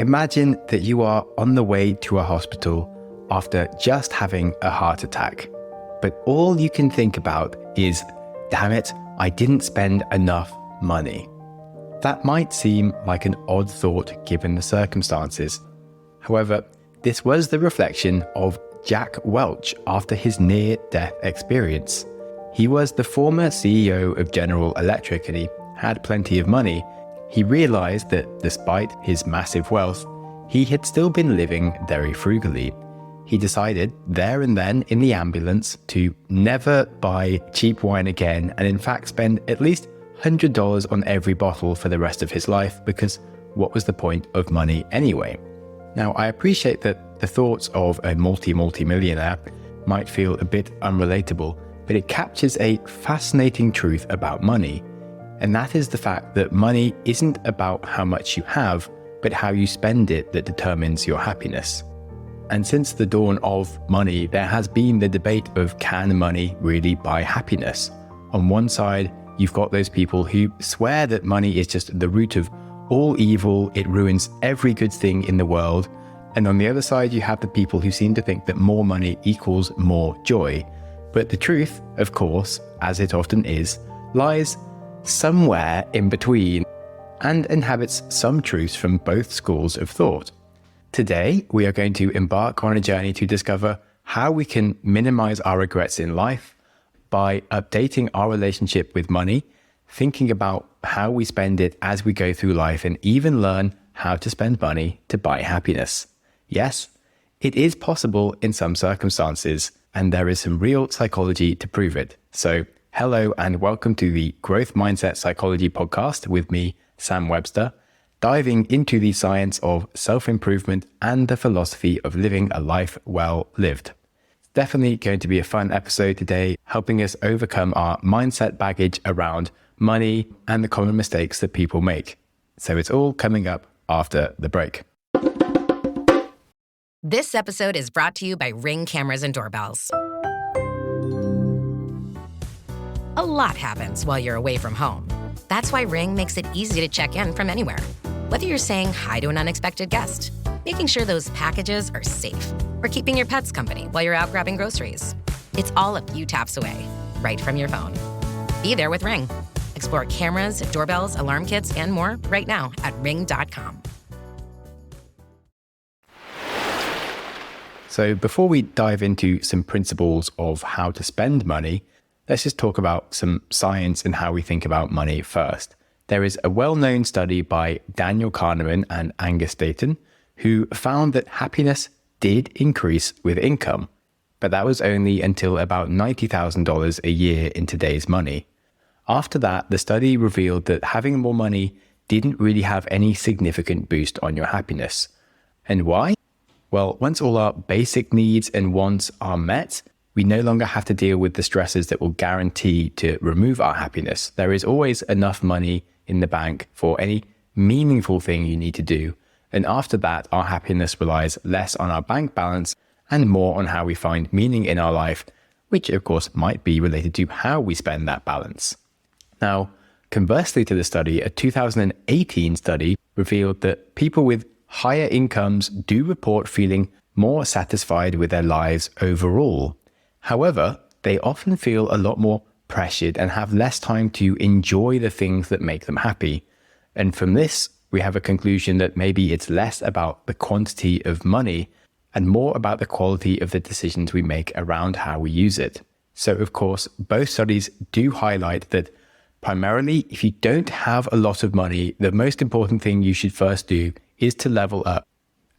Imagine that you are on the way to a hospital after just having a heart attack, but all you can think about is, damn it, I didn't spend enough money. That might seem like an odd thought given the circumstances. However, this was the reflection of Jack Welch after his near-death experience. He was the former CEO of General Electric and he had plenty of money. He realized that despite his massive wealth, he had still been living very frugally. He decided there and then in the ambulance to never buy cheap wine again and in fact spend at least $100 on every bottle for the rest of his life, because what was the point of money anyway? Now, I appreciate that the thoughts of a multi-millionaire might feel a bit unrelatable, but it captures a fascinating truth about money. And that is the fact that money isn't about how much you have, but how you spend it that determines your happiness. And since the dawn of money, there has been the debate of, can money really buy happiness? On one side, you've got those people who swear that money is just the root of all evil, it ruins every good thing in the world. And on the other side, you have the people who seem to think that more money equals more joy. But the truth, of course, as it often is, lies somewhere in between and inhabits some truths from both schools of thought. Today, we are going to embark on a journey to discover how we can minimize our regrets in life by updating our relationship with money, thinking about how we spend it as we go through life, and even learn how to spend money to buy happiness. Yes, it is possible in some circumstances, and there is some real psychology to prove it. So, hello and welcome to the Growth Mindset Psychology podcast with me, Sam Webster, diving into the science of self-improvement and the philosophy of living a life well lived. It's definitely going to be a fun episode today, helping us overcome our mindset baggage around money and the common mistakes that people make. So it's all coming up after the break. This episode is brought to you by Ring cameras and doorbells. A lot happens while you're away from home. That's why Ring makes it easy to check in from anywhere. Whether you're saying hi to an unexpected guest, making sure those packages are safe, or keeping your pets company while you're out grabbing groceries, it's all a few taps away, right from your phone. Be there with Ring. Explore cameras, doorbells, alarm kits, and more right now at ring.com. So before we dive into some principles of how to spend money, let's just talk about some science and how we think about money first. There is a well-known study by Daniel Kahneman and Angus Deaton who found that happiness did increase with income, but that was only until about $90,000 a year in today's money. After that, the study revealed that having more money didn't really have any significant boost on your happiness. And why? Well, once all our basic needs and wants are met, we no longer have to deal with the stresses that will guarantee to remove our happiness. There is always enough money in the bank for any meaningful thing you need to do. And after that, our happiness relies less on our bank balance and more on how we find meaning in our life, which of course might be related to how we spend that balance. Now, conversely to the study, a 2018 study revealed that people with higher incomes do report feeling more satisfied with their lives overall. However, they often feel a lot more pressured and have less time to enjoy the things that make them happy. And from this, we have a conclusion that maybe it's less about the quantity of money and more about the quality of the decisions we make around how we use it. So of course, both studies do highlight that primarily, if you don't have a lot of money, the most important thing you should first do is to level up.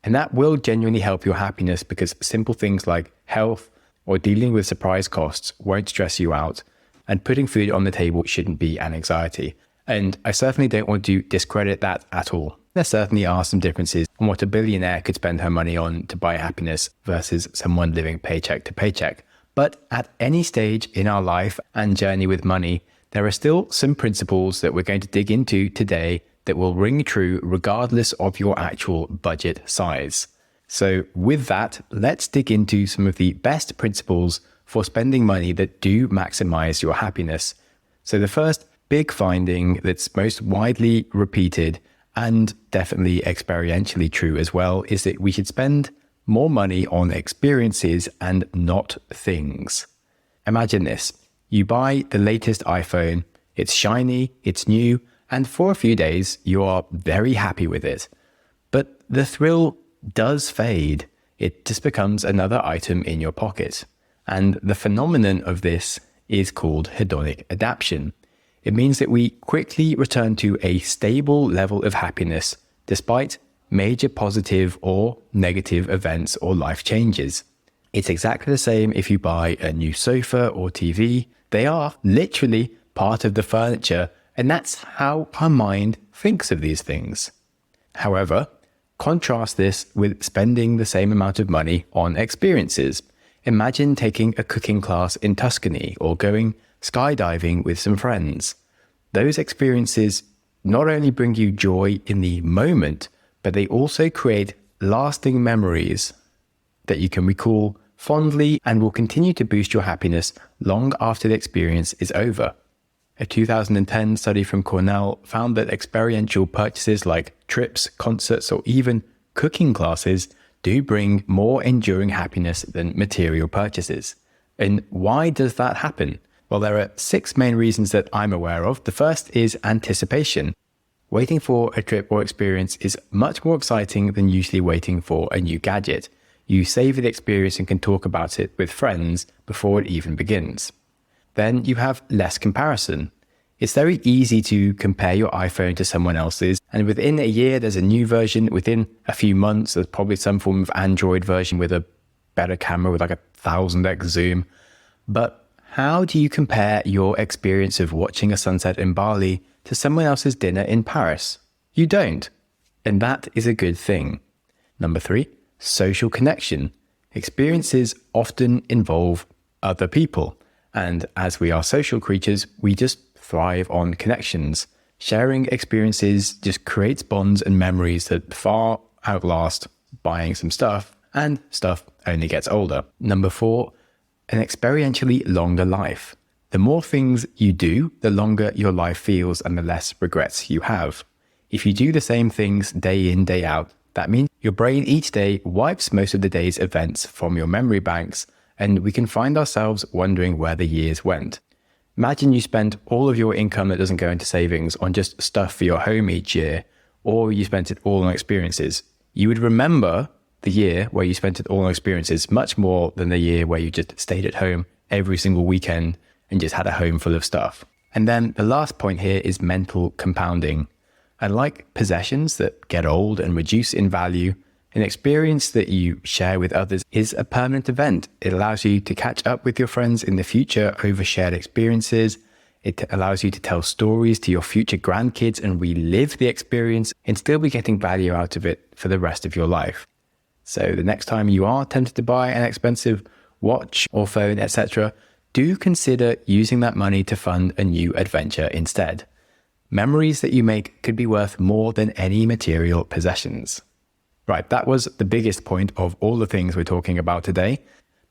And that will genuinely help your happiness, because simple things like health or dealing with surprise costs won't stress you out, and putting food on the table shouldn't be an anxiety. And I certainly don't want to discredit that at all. There certainly are some differences on what a billionaire could spend her money on to buy happiness versus someone living paycheck to paycheck. But at any stage in our life and journey with money, there are still some principles that we're going to dig into today that will ring true regardless of your actual budget size. So with that, let's dig into some of the best principles for spending money that do maximize your happiness. So the first big finding that's most widely repeated and definitely experientially true as well, is that we should spend more money on experiences and not things. Imagine this. You buy the latest iPhone, it's shiny, it's new, and for a few days, you are very happy with it. But the thrill does fade. It just becomes another item in your pocket. And the phenomenon of this is called hedonic adaptation. It means that we quickly return to a stable level of happiness despite major positive or negative events or life changes. It's exactly the same if you buy a new sofa or TV. They are literally part of the furniture, and that's how our mind thinks of these things. However, contrast this with spending the same amount of money on experiences. Imagine taking a cooking class in Tuscany or going skydiving with some friends. Those experiences not only bring you joy in the moment, but they also create lasting memories that you can recall fondly and will continue to boost your happiness long after the experience is over. A 2010 study from Cornell found that experiential purchases like trips, concerts, or even cooking classes do bring more enduring happiness than material purchases. And why does that happen? Well, there are 6 main reasons that I'm aware of. The first is anticipation. Waiting for a trip or experience is much more exciting than usually waiting for a new gadget. You savor the experience and can talk about it with friends before it even begins. Then you have less comparison. It's very easy to compare your iPhone to someone else's, and within a year there's a new version. Within a few months there's probably some form of Android version with a better camera with like 1000x zoom. But how do you compare your experience of watching a sunset in Bali to someone else's dinner in Paris? You don't. And that is a good thing. Number 3, social connection. Experiences often involve other people. And as we are social creatures, we just thrive on connections. Sharing experiences just creates bonds and memories that far outlast buying some stuff, and stuff only gets older. Number 4, an experientially longer life. The more things you do, the longer your life feels and the less regrets you have. If you do the same things day in, day out, that means your brain each day wipes most of the day's events from your memory banks, and we can find ourselves wondering where the years went. Imagine you spend all of your income that doesn't go into savings on just stuff for your home each year, or you spent it all on experiences. You would remember the year where you spent it all on experiences much more than the year where you just stayed at home every single weekend and just had a home full of stuff. And then the last point here is mental compounding. Unlike possessions that get old and reduce in value, an experience that you share with others is a permanent event. It allows you to catch up with your friends in the future over shared experiences. It allows you to tell stories to your future grandkids and relive the experience and still be getting value out of it for the rest of your life. So the next time you are tempted to buy an expensive watch or phone, etc., do consider using that money to fund a new adventure instead. Memories that you make could be worth more than any material possessions. Right, that was the biggest point of all the things we're talking about today.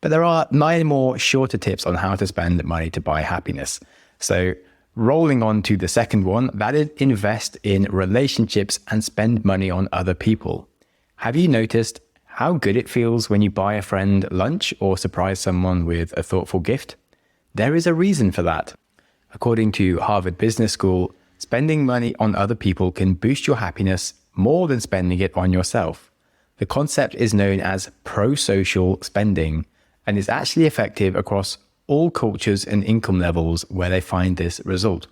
But there are 9 more shorter tips on how to spend money to buy happiness. So rolling on to the second one, that is invest in relationships and spend money on other people. Have you noticed how good it feels when you buy a friend lunch or surprise someone with a thoughtful gift? There is a reason for that. According to Harvard Business School, spending money on other people can boost your happiness more than spending it on yourself. The concept is known as pro-social spending and is actually effective across all cultures and income levels where they find this result.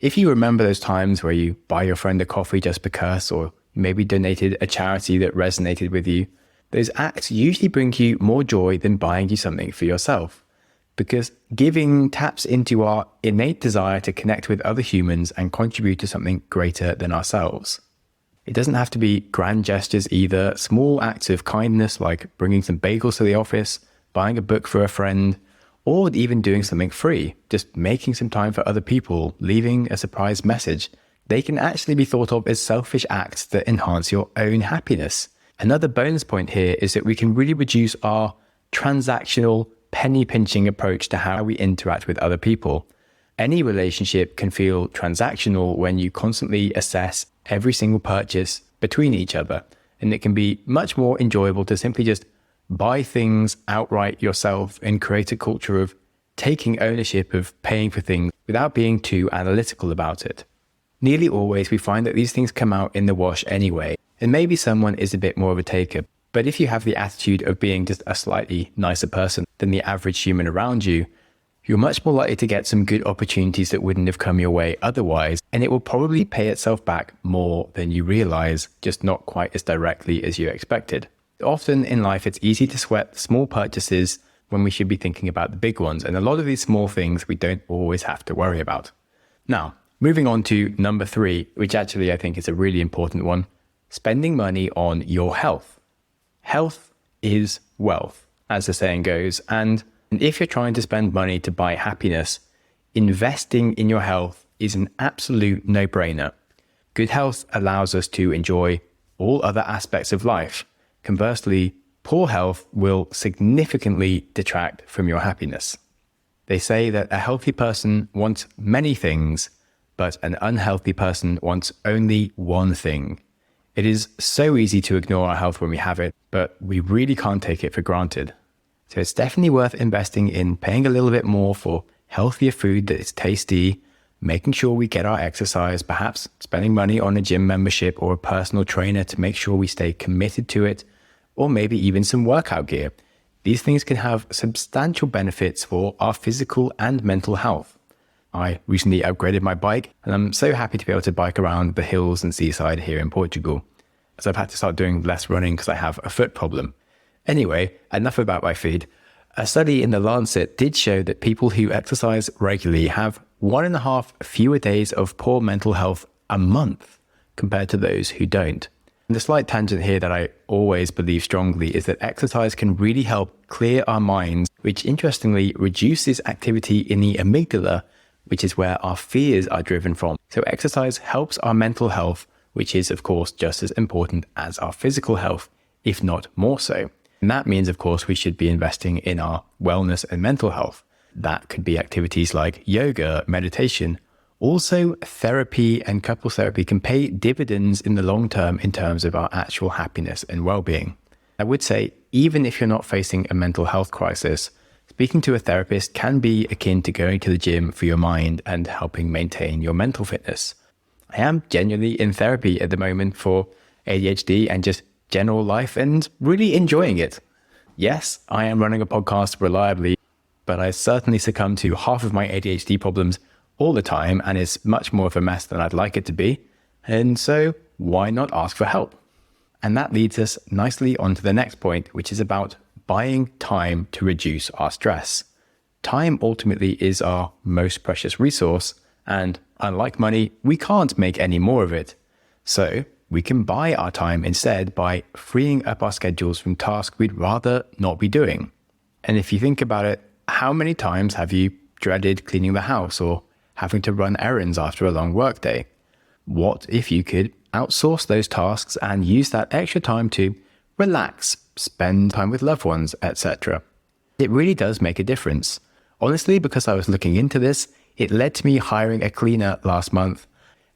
If you remember those times where you buy your friend a coffee just because, or maybe donated a charity that resonated with you, those acts usually bring you more joy than buying you something for yourself. Because giving taps into our innate desire to connect with other humans and contribute to something greater than ourselves. It doesn't have to be grand gestures either. Small acts of kindness like bringing some bagels to the office, buying a book for a friend, or even doing something free, just making some time for other people, leaving a surprise message. They can actually be thought of as selfish acts that enhance your own happiness. Another bonus point here is that we can really reduce our transactional penny pinching approach to how we interact with other people. Any relationship can feel transactional when you constantly assess every single purchase between each other. And it can be much more enjoyable to simply just buy things outright yourself and create a culture of taking ownership of paying for things without being too analytical about it. Nearly always we find that these things come out in the wash anyway, and maybe someone is a bit more of a taker. But if you have the attitude of being just a slightly nicer person than the average human around you, you're much more likely to get some good opportunities that wouldn't have come your way otherwise, and it will probably pay itself back more than you realize, just not quite as directly as you expected. Often in life, it's easy to sweat small purchases when we should be thinking about the big ones, and a lot of these small things we don't always have to worry about. Now, moving on to number 3, which actually I think is a really important one, spending money on your health. Health is wealth, as the saying goes, and if you're trying to spend money to buy happiness, investing in your health is an absolute no-brainer. Good health allows us to enjoy all other aspects of life. Conversely, poor health will significantly detract from your happiness. They say that a healthy person wants many things, but an unhealthy person wants only one thing. It is so easy to ignore our health when we have it, but we really can't take it for granted. So it's definitely worth investing in paying a little bit more for healthier food that is tasty, making sure we get our exercise, perhaps spending money on a gym membership or a personal trainer to make sure we stay committed to it, or maybe even some workout gear. These things can have substantial benefits for our physical and mental health. I recently upgraded my bike, and I'm so happy to be able to bike around the hills and seaside here in Portugal, as I've had to start doing less running because I have a foot problem. Anyway, enough about my feed. A study in The Lancet did show that people who exercise regularly have 1.5 fewer days of poor mental health a month compared to those who don't. And the slight tangent here that I always believe strongly is that exercise can really help clear our minds, which interestingly reduces activity in the amygdala, which is where our fears are driven from. So exercise helps our mental health, which is of course just as important as our physical health, if not more so. And that means, of course, we should be investing in our wellness and mental health. That could be activities like yoga, meditation. Also, therapy and couples therapy can pay dividends in the long term in terms of our actual happiness and well-being. I would say, even if you're not facing a mental health crisis, speaking to a therapist can be akin to going to the gym for your mind and helping maintain your mental fitness. I am genuinely in therapy at the moment for ADHD and just general life and really enjoying it. Yes, I am running a podcast reliably, but I certainly succumb to half of my ADHD problems all the time, and it's much more of a mess than I'd like it to be. And so why not ask for help? And that leads us nicely on to the next point, which is about buying time to reduce our stress. Time ultimately is our most precious resource, and unlike money, we can't make any more of it. So we can buy our time instead by freeing up our schedules from tasks we'd rather not be doing. And if you think about it, how many times have you dreaded cleaning the house or having to run errands after a long workday? What if you could outsource those tasks and use that extra time to relax, spend time with loved ones, etc.? It really does make a difference. Honestly, because I was looking into this, it led to me hiring a cleaner last month.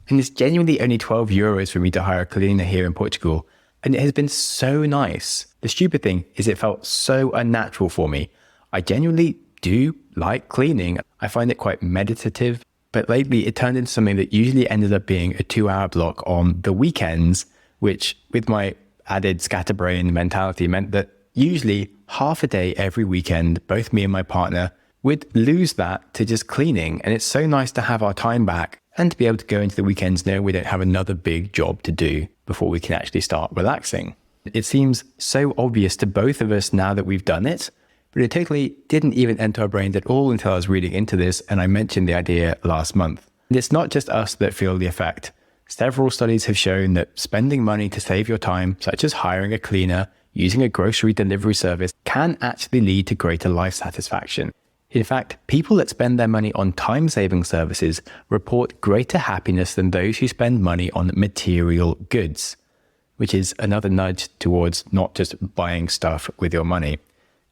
And it's genuinely only €12 for me to hire a cleaner here in Portugal. And it has been so nice. The stupid thing is it felt so unnatural for me. I genuinely do like cleaning. I find it quite meditative. But lately it turned into something that usually ended up being a 2-hour block on the weekends, which with my added scatterbrain mentality meant that usually half a day every weekend, both me and my partner would lose that to just cleaning. And it's so nice to have our time back and to be able to go into the weekends knowing we don't have another big job to do before we can actually start relaxing. It seems so obvious to both of us now that we've done it, but it totally didn't even enter our brains at all until I was reading into this and I mentioned the idea last month. And it's not just us that feel the effect. Several studies have shown that spending money to save your time, such as hiring a cleaner, using a grocery delivery service, can actually lead to greater life satisfaction. In fact, people that spend their money on time-saving services report greater happiness than those who spend money on material goods, which is another nudge towards not just buying stuff with your money.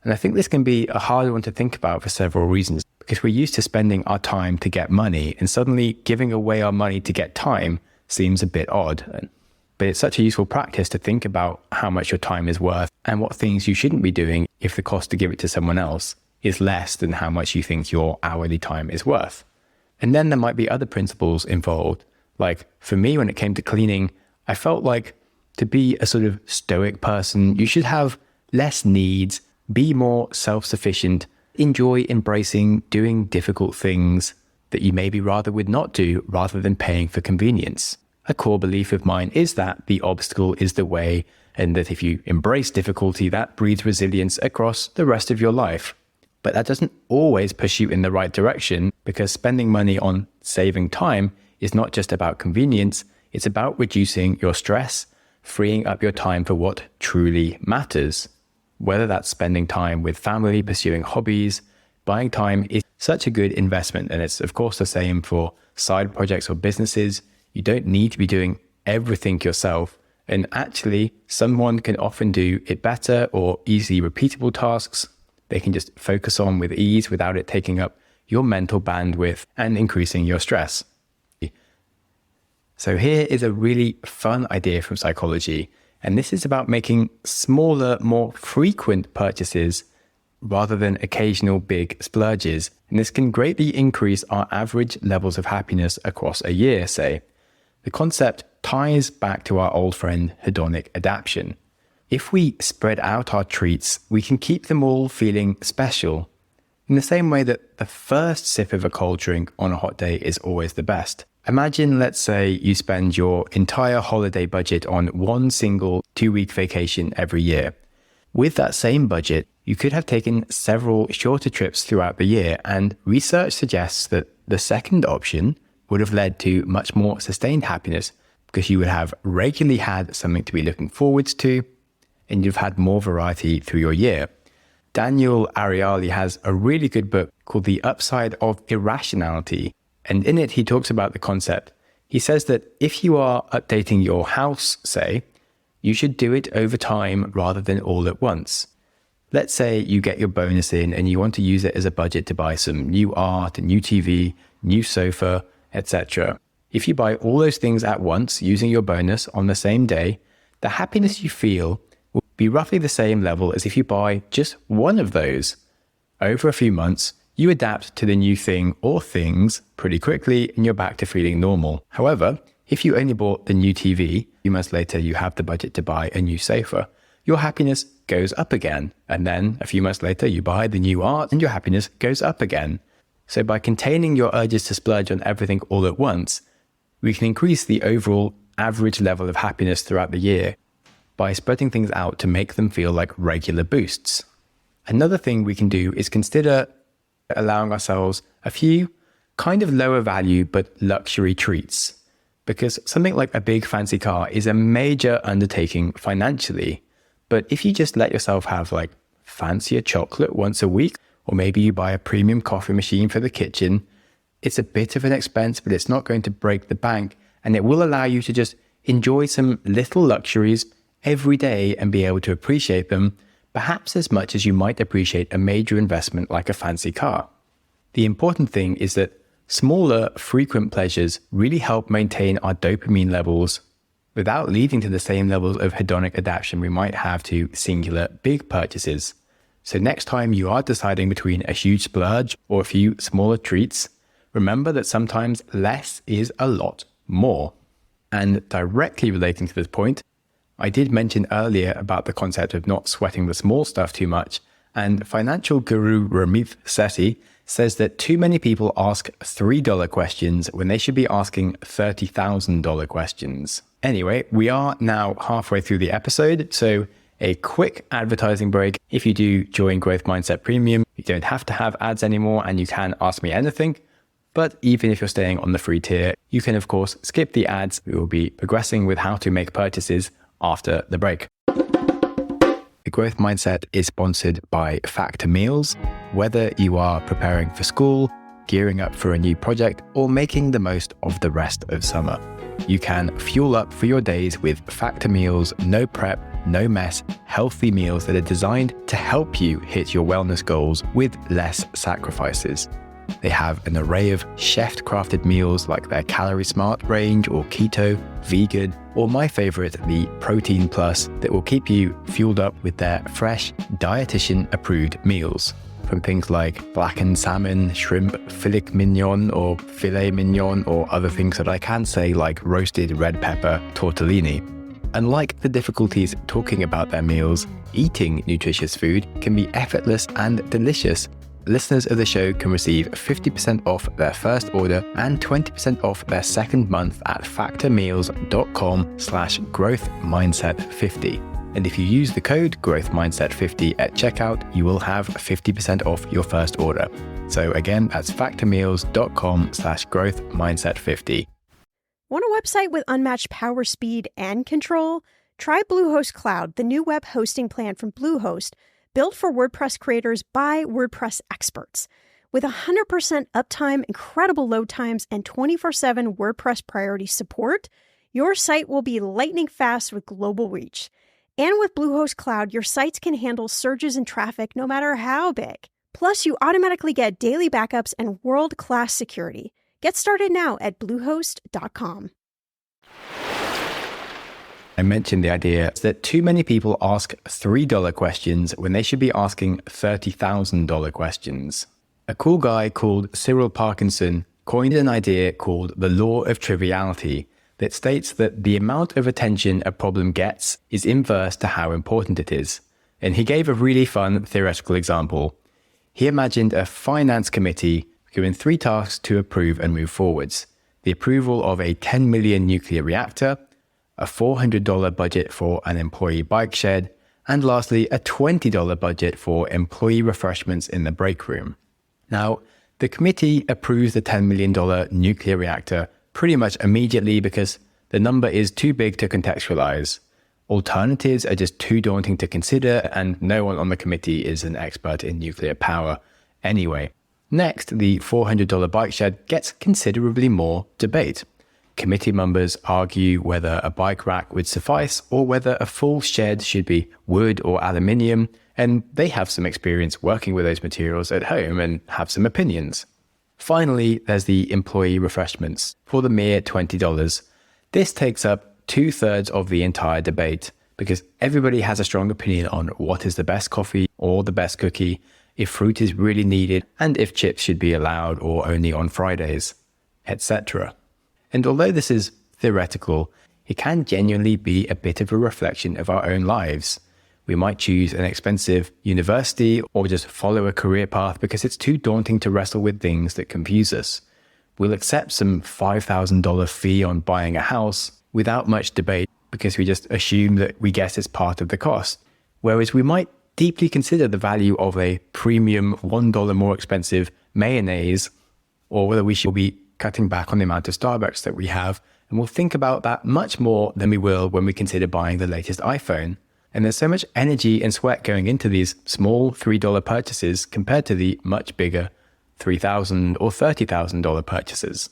And I think this can be a hard one to think about for several reasons. because we're used to spending our time to get money, and suddenly giving away our money to get time seems a bit odd. But it's such a useful practice to think about how much your time is worth and what things you shouldn't be doing if the cost to give it to someone else is less than how much you think your hourly time is worth. And then there might be other principles involved. Like for me, when it came to cleaning, I felt like to be a sort of stoic person, you should have less needs, be more self-sufficient, enjoy embracing doing difficult things that you maybe rather would not do rather than paying for convenience. A core belief of mine is that the obstacle is the way, and that if you embrace difficulty, that breeds resilience across the rest of your life. But that doesn't always push you in the right direction, because spending money on saving time is not just about convenience, it's about reducing your stress, freeing up your time for what truly matters. Whether that's spending time with family, pursuing hobbies, buying time is such a good investment. And it's of course the same for side projects or businesses. You don't need to be doing everything yourself. And actually, someone can often do it better or easily repeatable tasks they can just focus on with ease without it taking up your mental bandwidth and increasing your stress. So here is a really fun idea from psychology, and this is about making smaller, more frequent purchases rather than occasional big splurges. And this can greatly increase our average levels of happiness across a year, say. The concept ties back to our old friend hedonic adaptation. If we spread out our treats, we can keep them all feeling special. In the same way that the first sip of a cold drink on a hot day is always the best. Imagine, let's say, you spend your entire holiday budget on one single 2-week vacation every year. With that same budget, you could have taken several shorter trips throughout the year, and research suggests that the second option would have led to much more sustained happiness, because you would have regularly had something to be looking forward to, and you've had more variety through your year. Daniel Ariely has a really good book called The Upside of Irrationality, and in it he talks about the concept. He says that if you are updating your house, say, you should do it over time rather than all at once. Let's say you get your bonus in and you want to use it as a budget to buy some new art, a new TV, new sofa, etc. If you buy all those things at once using your bonus on the same day, the happiness you feel will be roughly the same level as if you buy just one of those. Over a few months, you adapt to the new thing or things pretty quickly and you're back to feeling normal. However, if you only bought the new TV, a few months later you have the budget to buy a new sofa, your happiness goes up again. And then a few months later you buy the new art and your happiness goes up again. So by containing your urges to splurge on everything all at once, we can increase the overall average level of happiness throughout the year by spreading things out to make them feel like regular boosts. Another thing we can do is consider allowing ourselves a few kind of lower value but luxury treats, because something like a big fancy car is a major undertaking financially. But if you just let yourself have like fancier chocolate once a week, or maybe you buy a premium coffee machine for the kitchen, it's a bit of an expense, but it's not going to break the bank, and it will allow you to just enjoy some little luxuries every day and be able to appreciate them perhaps as much as you might appreciate a major investment like a fancy car. The important thing is that smaller, frequent pleasures really help maintain our dopamine levels without leading to the same levels of hedonic adaptation we might have to singular big purchases. So next time you are deciding between a huge splurge or a few smaller treats, remember that sometimes less is a lot more. And directly relating to this point, I did mention earlier about the concept of not sweating the small stuff too much, and financial guru Ramit Sethi says that too many people ask $3 questions when they should be asking $30,000 questions. Anyway, we are now halfway through the episode, so a quick advertising break. If you do join Growth Mindset Premium, you don't have to have ads anymore and you can ask me anything. But even if you're staying on the free tier, you can of course skip the ads. We will be progressing with how to make purchases after the break. The Growth Mindset is sponsored by Factor Meals. Whether you are preparing for school, gearing up for a new project, or making the most of the rest of summer, you can fuel up for your days with Factor Meals, no prep, no mess, healthy meals that are designed to help you hit your wellness goals with less sacrifices. They have an array of chef-crafted meals like their Calorie Smart range or keto, vegan, or my favorite, the Protein Plus, that will keep you fueled up with their fresh, dietitian-approved meals. From things like blackened salmon, shrimp, filet mignon, or other things that I can say like roasted red pepper tortellini. Unlike the difficulties talking about their meals, eating nutritious food can be effortless and delicious. Listeners of the show can receive 50% off their first order and 20% off their second month at factormeals.com/growthmindset50. And if you use the code growthmindset50 at checkout, you will have 50% off your first order. So again, that's factormeals.com/growthmindset50. Want a website with unmatched power, speed, and control? Try Bluehost Cloud, the new web hosting plan from Bluehost, built for WordPress creators by WordPress experts. With 100% uptime, incredible load times, and 24/7 WordPress priority support, your site will be lightning fast with global reach. And with Bluehost Cloud, your sites can handle surges in traffic no matter how big. Plus, you automatically get daily backups and world-class security. Get started now at bluehost.com. I mentioned the idea that too many people ask $3 questions when they should be asking $30,000 questions. A cool guy called Cyril Parkinson coined an idea called the law of triviality that states that the amount of attention a problem gets is inverse to how important it is. And he gave a really fun theoretical example. He imagined a finance committee given 3 tasks to approve and move forwards: the approval of a 10 million nuclear reactor, a $400 budget for an employee bike shed, and lastly, a $20 budget for employee refreshments in the break room. Now, the committee approves the $10 million nuclear reactor pretty much immediately because the number is too big to contextualize. Alternatives are just too daunting to consider, and no one on the committee is an expert in nuclear power anyway. Next, the $400 bike shed gets considerably more debate. Committee members argue whether a bike rack would suffice or whether a full shed should be wood or aluminium, and they have some experience working with those materials at home and have some opinions. Finally, there's the employee refreshments for the mere $20. This takes up 2/3 of the entire debate because everybody has a strong opinion on what is the best coffee or the best cookie, if fruit is really needed, and if chips should be allowed or only on Fridays, etc. And although this is theoretical, it can genuinely be a bit of a reflection of our own lives. We might choose an expensive university or just follow a career path because it's too daunting to wrestle with things that confuse us. We'll accept some $5,000 fee on buying a house without much debate because we just assume that we guess it's part of the cost. Whereas we might deeply consider the value of a premium $1 more expensive mayonnaise, or whether we should be cutting back on the amount of Starbucks that we have, and we'll think about that much more than we will when we consider buying the latest iPhone. And there's so much energy and sweat going into these small $3 purchases compared to the much bigger $3,000 or $30,000 purchases.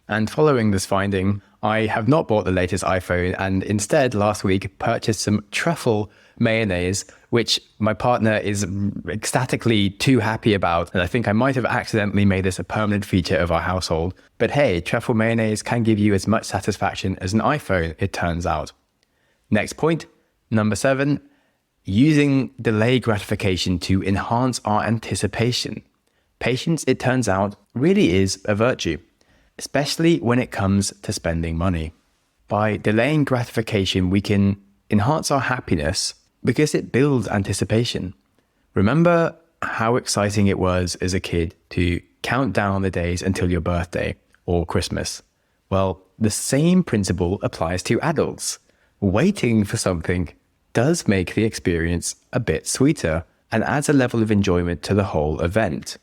And following this finding, I have not bought the latest iPhone and instead last week purchased some truffle mayonnaise, which my partner is ecstatically too happy about. And I think I might have accidentally made this a permanent feature of our household. But hey, truffle mayonnaise can give you as much satisfaction as an iPhone, it turns out. Next point, number 7, using delayed gratification to enhance our anticipation. Patience, it turns out, really is a virtue, especially when it comes to spending money. By delaying gratification, we can enhance our happiness because it builds anticipation. Remember how exciting it was as a kid to count down the days until your birthday or Christmas? Well, the same principle applies to adults. Waiting for something does make the experience a bit sweeter and adds a level of enjoyment to the whole event.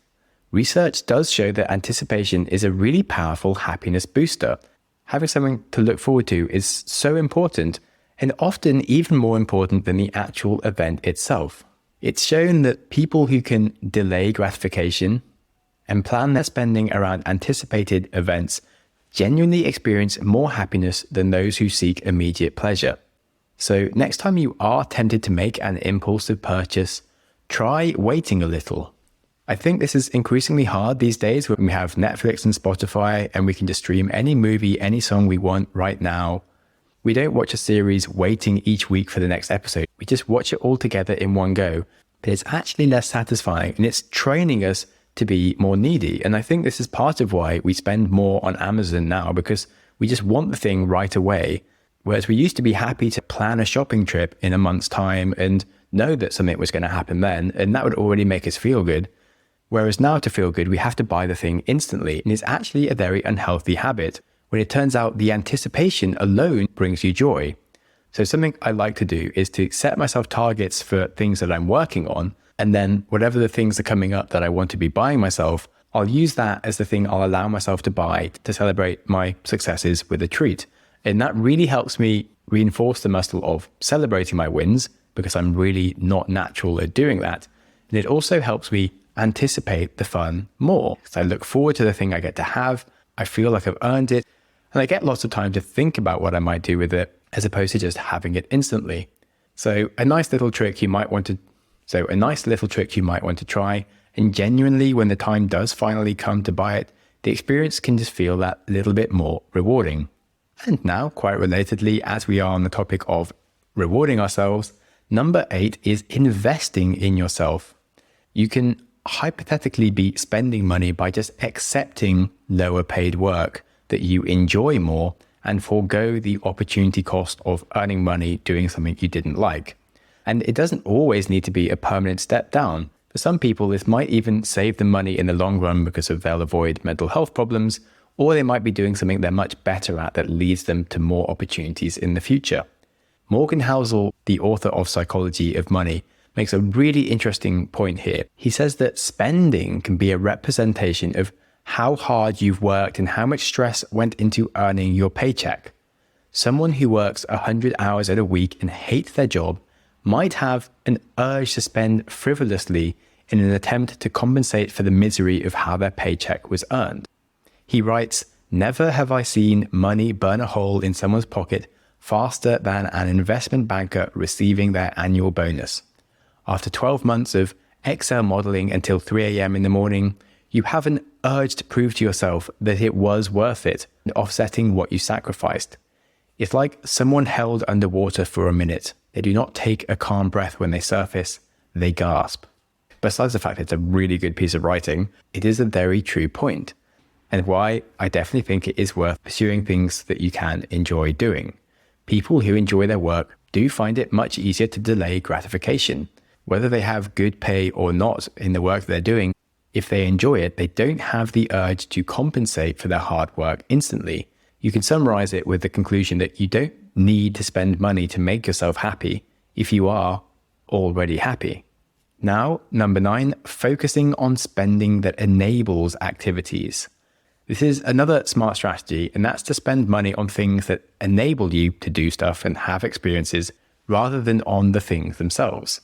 Research does show that anticipation is a really powerful happiness booster. Having something to look forward to is so important, and often even more important than the actual event itself. It's shown that people who can delay gratification and plan their spending around anticipated events genuinely experience more happiness than those who seek immediate pleasure. So next time you are tempted to make an impulsive purchase, try waiting a little. I think this is increasingly hard these days when we have Netflix and Spotify and we can just stream any movie, any song we want right now. We don't watch a series waiting each week for the next episode. We just watch it all together in one go. But it's actually less satisfying and it's training us to be more needy. And I think this is part of why we spend more on Amazon now, because we just want the thing right away. Whereas we used to be happy to plan a shopping trip in a month's time and know that something was going to happen then, and that would already make us feel good. Whereas now to feel good, we have to buy the thing instantly. And it's actually a very unhealthy habit when it turns out the anticipation alone brings you joy. So something I like to do is to set myself targets for things that I'm working on. And then whatever the things are coming up that I want to be buying myself, I'll use that as the thing I'll allow myself to buy to celebrate my successes with a treat. And that really helps me reinforce the muscle of celebrating my wins, because I'm really not natural at doing that. And it also helps me anticipate the fun more, because I look forward to the thing I get to have. I feel like I've earned it, and I get lots of time to think about what I might do with it, as opposed to just having it instantly. So a nice little trick you might want to try, and genuinely when the time does finally come to buy it, the experience can just feel that little bit more rewarding. And now, quite relatedly, as we are on the topic of rewarding ourselves, number 8 is investing in yourself. You can hypothetically be spending money by just accepting lower paid work that you enjoy more and forego the opportunity cost of earning money doing something you didn't like. And it doesn't always need to be a permanent step down. For some people, this might even save them money in the long run because they'll avoid mental health problems, or they might be doing something they're much better at that leads them to more opportunities in the future. Morgan Housel, the author of Psychology of Money, makes a really interesting point here. He says that spending can be a representation of how hard you've worked and how much stress went into earning your paycheck. Someone who works 100 hours at a week and hates their job might have an urge to spend frivolously in an attempt to compensate for the misery of how their paycheck was earned. He writes, "Never have I seen money burn a hole in someone's pocket faster than an investment banker receiving their annual bonus. After 12 months of Excel modeling until 3 a.m. in the morning, you have an urge to prove to yourself that it was worth it, offsetting what you sacrificed. It's like someone held underwater for a minute. They do not take a calm breath when they surface, they gasp." Besides the fact it's a really good piece of writing, it is a very true point, and why I definitely think it is worth pursuing things that you can enjoy doing. People who enjoy their work do find it much easier to delay gratification. Whether they have good pay or not in the work they're doing, if they enjoy it, they don't have the urge to compensate for their hard work instantly. You can summarize it with the conclusion that you don't need to spend money to make yourself happy if you are already happy. Now, number 9, focusing on spending that enables activities. This is another smart strategy, and that's to spend money on things that enable you to do stuff and have experiences rather than on the things themselves.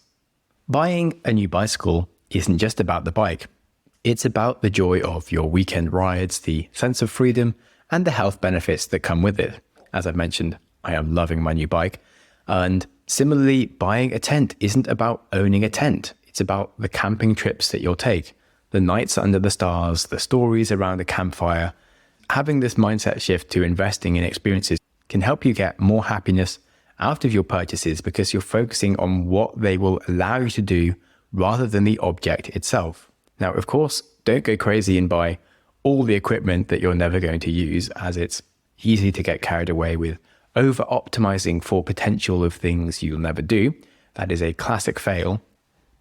Buying a new bicycle isn't just about the bike. It's about the joy of your weekend rides, the sense of freedom, and the health benefits that come with it. As I've mentioned, I am loving my new bike. And similarly, buying a tent isn't about owning a tent. It's about the camping trips that you'll take, the nights under the stars, the stories around a campfire. Having this mindset shift to investing in experiences can help you get more happiness out of your purchases because you're focusing on what they will allow you to do rather than the object itself. Now, of course, don't go crazy and buy all the equipment that you're never going to use, as it's easy to get carried away with over-optimizing for potential of things you'll never do. That is a classic fail.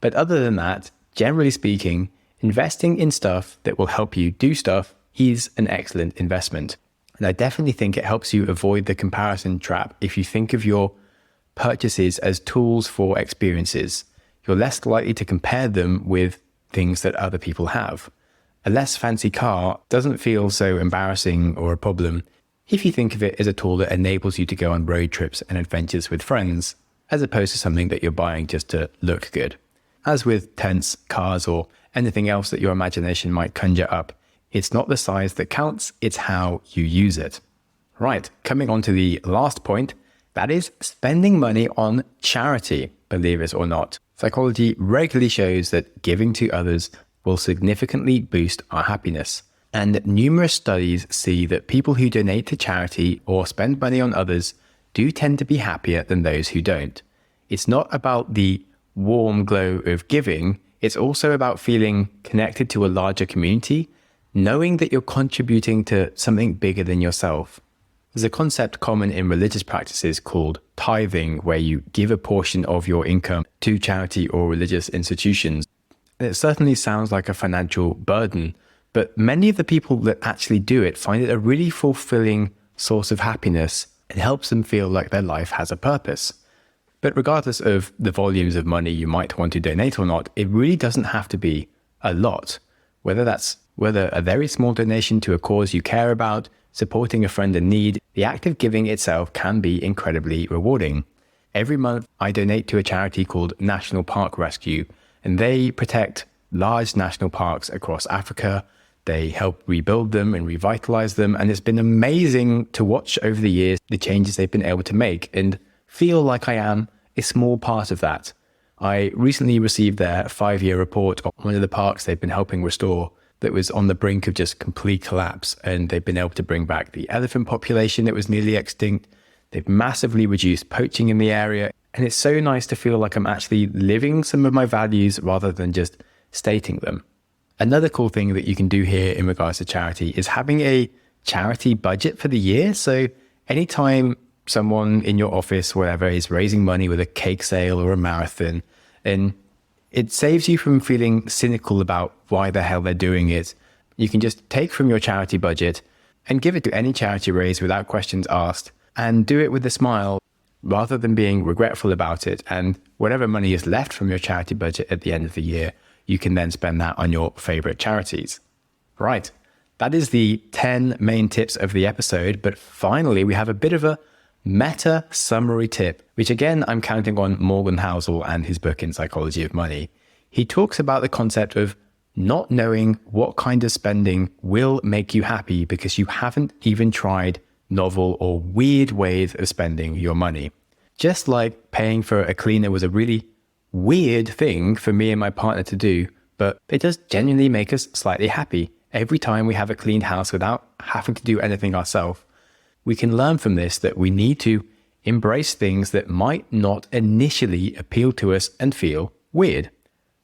But other than that, generally speaking, investing in stuff that will help you do stuff is an excellent investment. And I definitely think it helps you avoid the comparison trap. If you think of your purchases as tools for experiences, you're less likely to compare them with things that other people have. A less fancy car doesn't feel so embarrassing or a problem if you think of it as a tool that enables you to go on road trips and adventures with friends, as opposed to something that you're buying just to look good. As with tents, cars, or anything else that your imagination might conjure up, it's not the size that counts, it's how you use it. Right, coming on to the last point, that is spending money on charity, believe it or not. Psychology regularly shows that giving to others will significantly boost our happiness. And numerous studies see that people who donate to charity or spend money on others do tend to be happier than those who don't. It's not about the warm glow of giving, it's also about feeling connected to a larger community, knowing that you're contributing to something bigger than yourself. There's a concept common in religious practices called tithing, where you give a portion of your income to charity or religious institutions. And it certainly sounds like a financial burden, but many of the people that actually do it find it a really fulfilling source of happiness. It helps them feel like their life has a purpose. But regardless of the volumes of money you might want to donate or not, it really doesn't have to be a lot. Whether a very small donation to a cause you care about, supporting a friend in need, the act of giving itself can be incredibly rewarding. Every month, I donate to a charity called National Park Rescue, and they protect large national parks across Africa. They help rebuild them and revitalize them, and it's been amazing to watch over the years the changes they've been able to make and feel like I am a small part of that. I recently received their 5-year report on one of the parks they've been helping restore that was on the brink of just complete collapse, and they've been able to bring back the elephant population that was nearly extinct. They've massively reduced poaching in the area, and it's so nice to feel like I'm actually living some of my values rather than just stating them. Another cool thing that you can do here in regards to charity is having a charity budget for the year. So anytime someone in your office, whatever, is raising money with a cake sale or a marathon, and it saves you from feeling cynical about why the hell they're doing it. You can just take from your charity budget and give it to any charity raise without questions asked, and do it with a smile rather than being regretful about it. And whatever money is left from your charity budget at the end of the year, you can then spend that on your favorite charities. Right, that is the 10 main tips of the episode. But finally, we have a bit of a meta summary tip, which again, I'm counting on Morgan Housel and his book in Psychology of Money. He talks about the concept of not knowing what kind of spending will make you happy because you haven't even tried novel or weird ways of spending your money. Just like paying for a cleaner was a really weird thing for me and my partner to do, but it does genuinely make us slightly happy every time we have a cleaned house without having to do anything ourselves. We can learn from this that we need to embrace things that might not initially appeal to us and feel weird.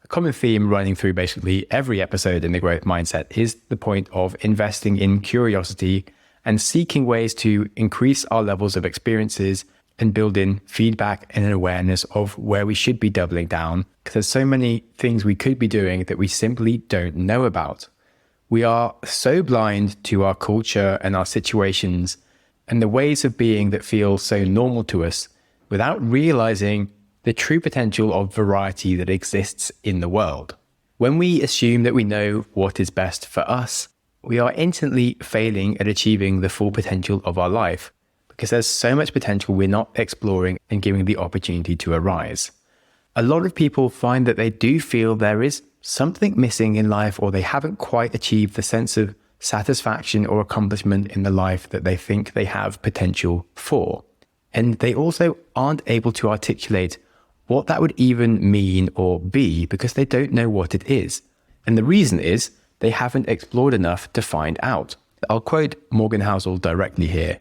A common theme running through basically every episode in the growth mindset is the point of investing in curiosity and seeking ways to increase our levels of experiences and build in feedback and an awareness of where we should be doubling down, because there's so many things we could be doing that we simply don't know about. We are so blind to our culture and our situations and the ways of being that feel so normal to us without realizing the true potential of variety that exists in the world. When we assume that we know what is best for us, we are instantly failing at achieving the full potential of our life because there's so much potential we're not exploring and giving the opportunity to arise. A lot of people find that they do feel there is something missing in life, or they haven't quite achieved the sense of satisfaction or accomplishment in the life that they think they have potential for. And they also aren't able to articulate what that would even mean or be because they don't know what it is. And the reason is they haven't explored enough to find out. I'll quote Morgan Housel directly here.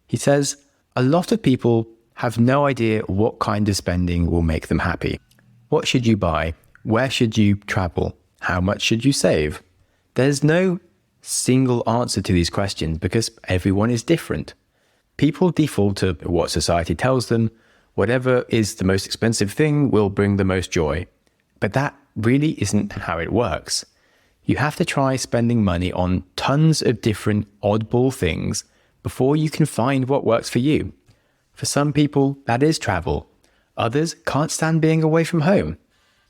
He says, "A lot of people have no idea what kind of spending will make them happy. What should you buy? Where should you travel? How much should you save?" There's no single answer to these questions because everyone is different. People default to what society tells them. Whatever is the most expensive thing will bring the most joy. But that really isn't how it works. You have to try spending money on tons of different oddball things before you can find what works for you. For some people, that is travel. Others can't stand being away from home.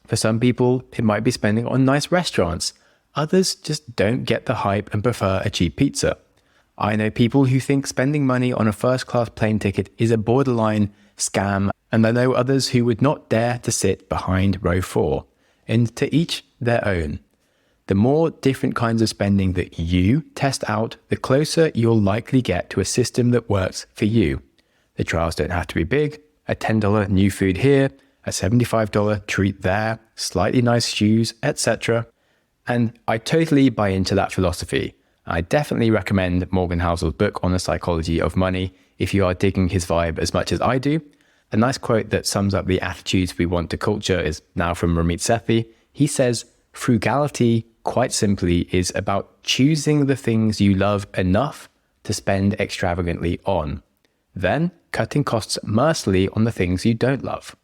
For some people, it might be spending on nice restaurants. Others just don't get the hype and prefer a cheap pizza. I know people who think spending money on a first-class plane ticket is a borderline scam, and I know others who would not dare to sit behind row 4. And to each their own. The more different kinds of spending that you test out, the closer you'll likely get to a system that works for you. The trials don't have to be big. A $10 new food here, a $75 treat there, slightly nice shoes, etc. And I totally buy into that philosophy. I definitely recommend Morgan Housel's book on the psychology of money if you are digging his vibe as much as I do. A nice quote that sums up the attitudes we want to culture is now from Ramit Sethi. He says, frugality, quite simply, is about choosing the things you love enough to spend extravagantly on, then cutting costs mercilessly on the things you don't love.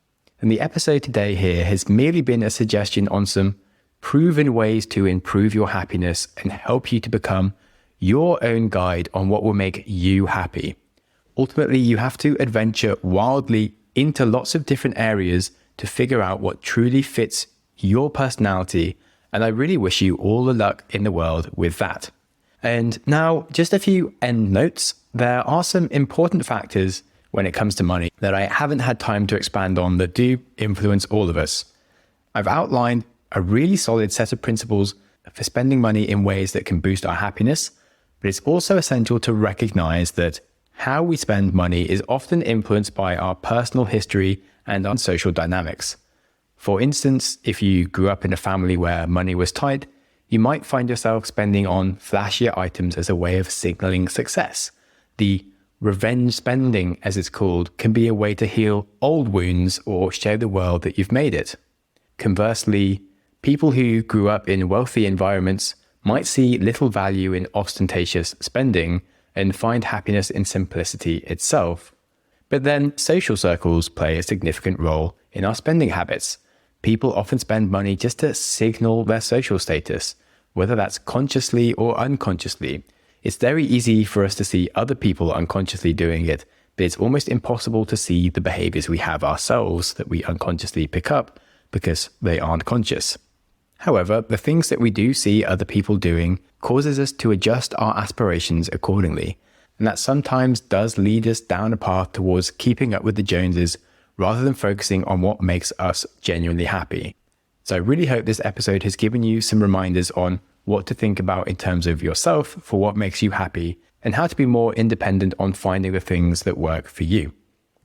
And the episode today here has merely been a suggestion on some proven ways to improve your happiness and help you to become your own guide on what will make you happy. Ultimately, you have to adventure wildly into lots of different areas to figure out what truly fits your personality, and I really wish you all the luck in the world with that. And now, just a few end notes. There are some important factors when it comes to money that I haven't had time to expand on that do influence all of us. I've outlined a really solid set of principles for spending money in ways that can boost our happiness, but it's also essential to recognize that how we spend money is often influenced by our personal history and our social dynamics. For instance, if you grew up in a family where money was tight, you might find yourself spending on flashier items as a way of signaling success. The revenge spending, as it's called, can be a way to heal old wounds or show the world that you've made it. Conversely, people who grew up in wealthy environments might see little value in ostentatious spending and find happiness in simplicity itself. But then social circles play a significant role in our spending habits. People often spend money just to signal their social status, whether that's consciously or unconsciously. It's very easy for us to see other people unconsciously doing it, but it's almost impossible to see the behaviors we have ourselves that we unconsciously pick up because they aren't conscious. However, the things that we do see other people doing causes us to adjust our aspirations accordingly, and that sometimes does lead us down a path towards keeping up with the Joneses rather than focusing on what makes us genuinely happy. So I really hope this episode has given you some reminders on what to think about in terms of yourself for what makes you happy and how to be more independent on finding the things that work for you.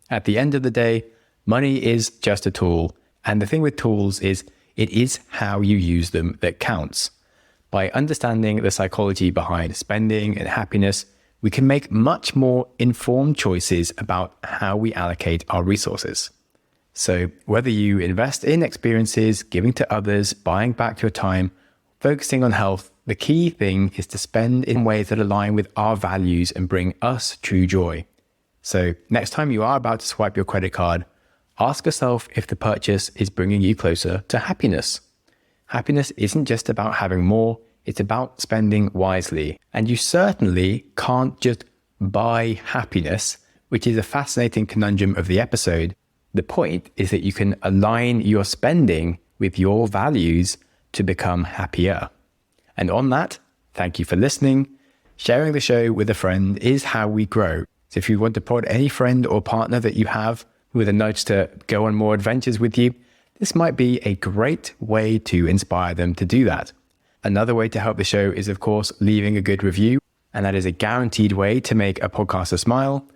At the end of the day, money is just a tool, and the thing with tools is it is how you use them that counts. By understanding the psychology behind spending and happiness, we can make much more informed choices about how we allocate our resources. So whether you invest in experiences, giving to others, buying back your time, focusing on health, the key thing is to spend in ways that align with our values and bring us true joy. So next time you are about to swipe your credit card, ask yourself if the purchase is bringing you closer to happiness. Happiness isn't just about having more, it's about spending wisely. And you certainly can't just buy happiness, which is a fascinating conundrum of the episode. The point is that you can align your spending with your values to become happier. And on that, thank you for listening. Sharing the show with a friend is how we grow. So if you want to prod any friend or partner that you have with a nudge to go on more adventures with you, this might be a great way to inspire them to do that. Another way to help the show is, of course, leaving a good review, and that is a guaranteed way to make a podcaster smile.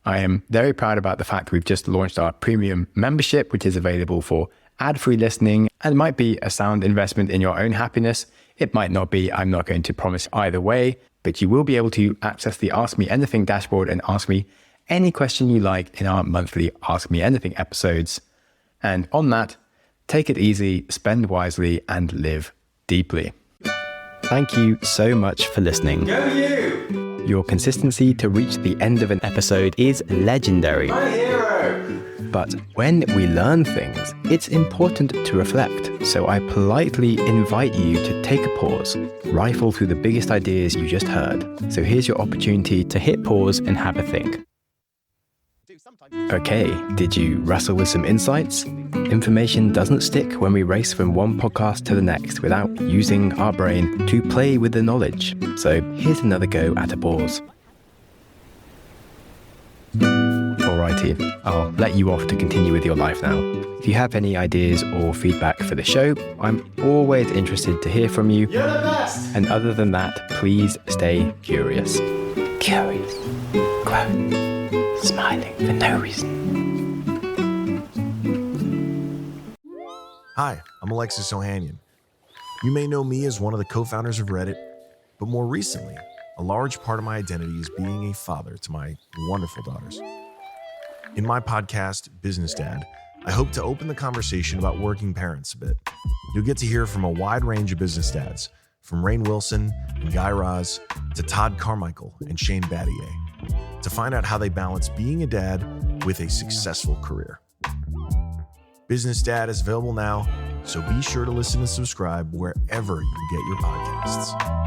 I am very proud about the fact we've just launched our premium membership, which is available for ad-free listening and might be a sound investment in your own happiness. It might not be. I'm not going to promise either way, but you will be able to access the Ask Me Anything dashboard and ask me any question you like in our monthly Ask Me Anything episodes. And on that, take it easy, spend wisely, and live deeply. Thank you so much for listening. Go you! Your consistency to reach the end of an episode is legendary. My hero! But when we learn things, it's important to reflect. So I politely invite you to take a pause, rifle through the biggest ideas you just heard. So here's your opportunity to hit pause and have a think. Okay, did you wrestle with some insights? Information doesn't stick when we race from one podcast to the next without using our brain to play with the knowledge. So here's another go at a pause. Alrighty, I'll let you off to continue with your life now. If you have any ideas or feedback for the show, I'm always interested to hear from you. You're the best! And other than that, please stay curious. Curious. Quote. Smiling for no reason. Hi, I'm Alexis Ohanian. You may know me as one of the co-founders of Reddit, but more recently, a large part of my identity is being a father to my wonderful daughters. In my podcast, Business Dad, I hope to open the conversation about working parents a bit. You'll get to hear from a wide range of business dads, from Rainn Wilson and Guy Raz to Todd Carmichael and Shane Battier, to find out how they balance being a dad with a successful career. Business Dad is available now, so be sure to listen and subscribe wherever you get your podcasts.